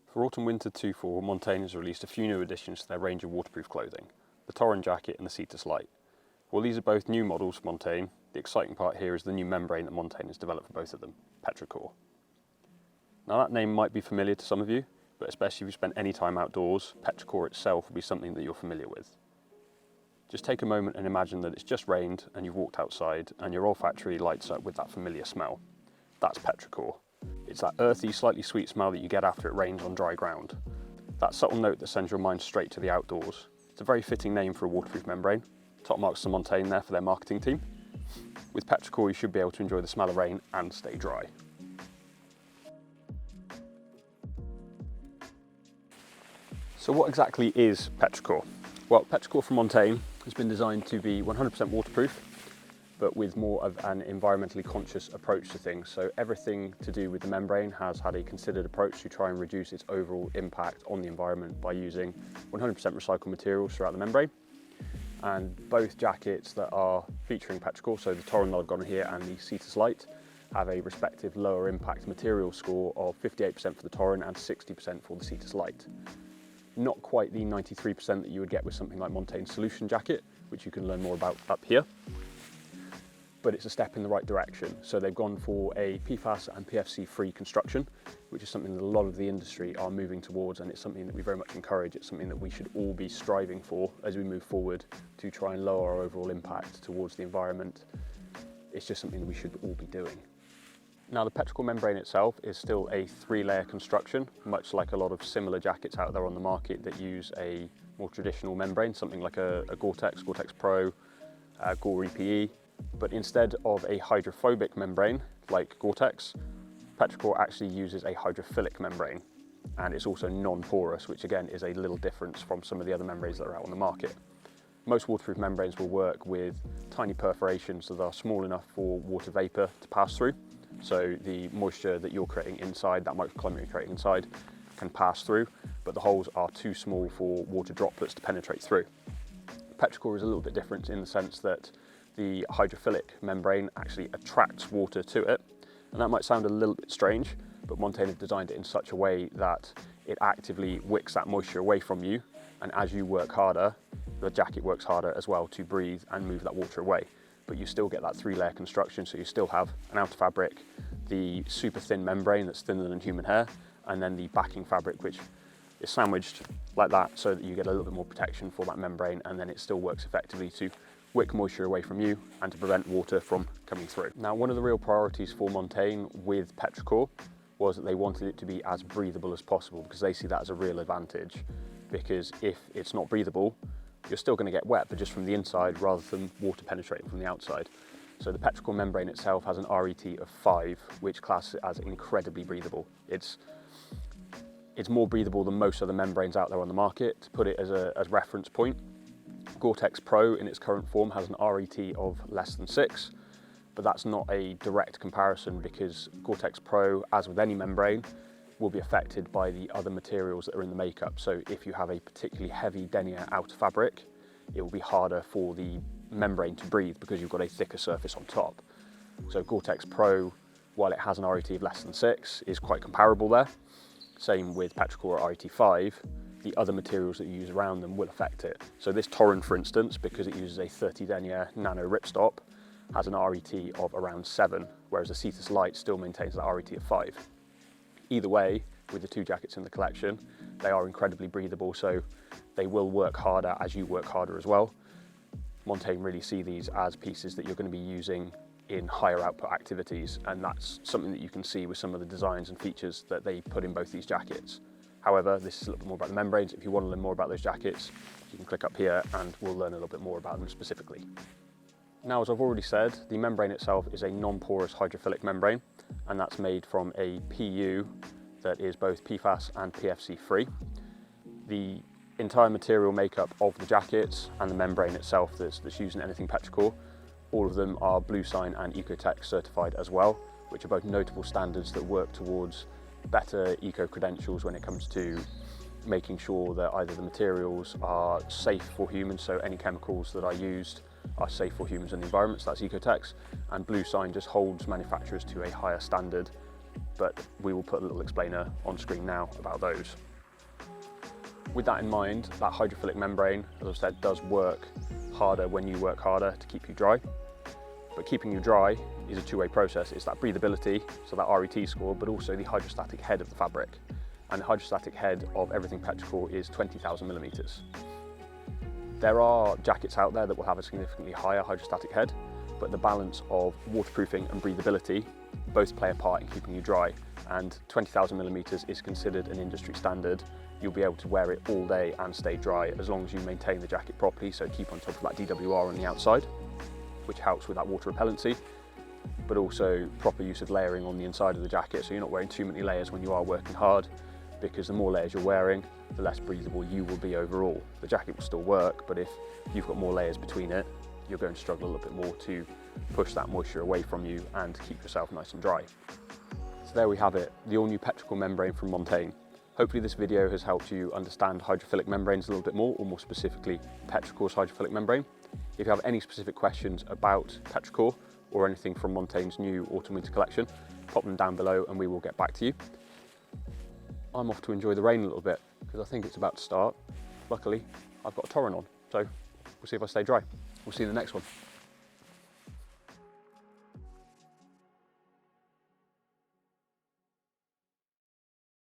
For autumn-winter 24, Montane has released a few new additions to their range of waterproof clothing, the Torren jacket and the Cetus Lite. While these are both new models for Montane, the exciting part here is the new membrane that Montane has developed for both of them, Petrichor. Now that name might be familiar to some of you, but especially if you spent any time outdoors, Petrichor itself will be something that you're familiar with. Just take a moment and imagine that it's just rained and you've walked outside and your olfactory lights up with that familiar smell. That's Petrichor. It's that earthy, slightly sweet smell that you get after it rains on dry ground. That subtle note that sends your mind straight to the outdoors. It's a very fitting name for a waterproof membrane. Top marks to Montane there for their marketing team. With Petrichor you should be able to enjoy the smell of rain and stay dry. So what exactly is Petrichor? Well, Petrichor from Montane has been designed to be 100% waterproof, but with more of an environmentally conscious approach to things. So everything to do with the membrane has had a considered approach to try and reduce its overall impact on the environment by using 100% recycled materials throughout the membrane. And both jackets that are featuring Petrichor, so the Torren that I've got on here and the Cetus Lite, have a respective lower impact material score of 58% for the Torren and 60% for the Cetus Lite. Not quite the 93% that you would get with something like Montane's Solution jacket, which you can learn more about up here. But it's a step in the right direction. So they've gone for a PFAS and PFC-free construction, which is something that a lot of the industry are moving towards, and it's something that we very much encourage. It's something that we should all be striving for as we move forward to try and lower our overall impact towards the environment. It's just something that we should all be doing. Now the Petrichor membrane itself is still a 3-layer construction, much like a lot of similar jackets out there on the market that use a more traditional membrane, something like a Gore-Tex Pro, Gore EPE. But instead of a hydrophobic membrane like Gore-Tex, Petrichor actually uses a hydrophilic membrane, and it's also non-porous, which again is a little difference from some of the other membranes that are out on the market. Most waterproof membranes will work with tiny perforations that are small enough for water vapour to pass through. So the moisture that you're creating inside, that microclimate you're creating inside, can pass through, but the holes are too small for water droplets to penetrate through. Petrichor is a little bit different in the sense that the hydrophilic membrane actually attracts water to it. And that might sound a little bit strange, but Montane have designed it in such a way that it actively wicks that moisture away from you. And as you work harder, the jacket works harder as well to breathe and move that water away. But you still get that 3-layer construction, so you still have an outer fabric, the super thin membrane that's thinner than human hair, and then the backing fabric, which is sandwiched like that so that you get a little bit more protection for that membrane, and then it still works effectively to wick moisture away from you and to prevent water from coming through. Now, one of the real priorities for Montane with Petrichor was that they wanted it to be as breathable as possible, because they see that as a real advantage. Because if it's not breathable, you're still going to get wet, but just from the inside rather than water penetrating from the outside. So the Petrichor membrane itself has an RET of 5, which classes it as incredibly breathable. It's more breathable than most other membranes out there on the market. To put it as a reference point, Gore-Tex Pro in its current form has an RET of less than 6, but that's not a direct comparison, because Gore-Tex Pro, as with any membrane, will be affected by the other materials that are in the makeup. So if you have a particularly heavy denier outer fabric, it will be harder for the membrane to breathe because you've got a thicker surface on top. So Gore-Tex Pro, while it has an RET of less than 6, is quite comparable there. Same with Petrichor RET 5, the other materials that you use around them will affect it. So this Torren, for instance, because it uses a 30 denier nano ripstop, has an RET of around 7, whereas the Cetus Lite still maintains that RET of 5. Either way, with the two jackets in the collection, they are incredibly breathable, so they will work harder as you work harder as well. Montane really see these as pieces that you're going to be using in higher output activities, and that's something that you can see with some of the designs and features that they put in both these jackets. However, this is a little bit more about the membranes. If you want to learn more about those jackets, you can click up here and we'll learn a little bit more about them specifically. Now, as I've already said, the membrane itself is a non-porous hydrophilic membrane, and that's made from a PU that is both PFAS and PFC free. The entire material makeup of the jackets and the membrane itself that's used in anything Petrichor, all of them are Bluesign and Ecotech certified as well, which are both notable standards that work towards better eco-credentials when it comes to making sure that either the materials are safe for humans, so any chemicals that are used are safe for humans and the environment, so that's Ecotech, and Bluesign just holds manufacturers to a higher standard but we will put a little explainer on screen now about those. With that in mind, that hydrophilic membrane, as I've said, does work harder when you work harder to keep you dry. But keeping you dry is a two-way process. It's that breathability, so that RET score, but also the hydrostatic head of the fabric. And the hydrostatic head of everything Petrichor is 20,000 millimeters. There are jackets out there that will have a significantly higher hydrostatic head, but the balance of waterproofing and breathability both play a part in keeping you dry. And 20,000 millimeters is considered an industry standard. You'll be able to wear it all day and stay dry as long as you maintain the jacket properly, so keep on top of that DWR on the outside, which helps with that water repellency, but also proper use of layering on the inside of the jacket, so you're not wearing too many layers when you are working hard, because the more layers you're wearing, the less breathable you will be overall. The jacket will still work, but if you've got more layers between it, you're going to struggle a little bit more to push that moisture away from you and keep yourself nice and dry. So there we have it, the all-new Petrichor membrane from Montane. Hopefully this video has helped you understand hydrophilic membranes a little bit more, or more specifically Petrichor's hydrophilic membrane. If you have any specific questions about Petrichor or anything from Montane's new autumn-winter collection, pop them down below and we will get back to you. I'm off to enjoy the rain a little bit because I think it's about to start. Luckily, I've got a Torren on, so we'll see if I stay dry. We'll see you in the next one.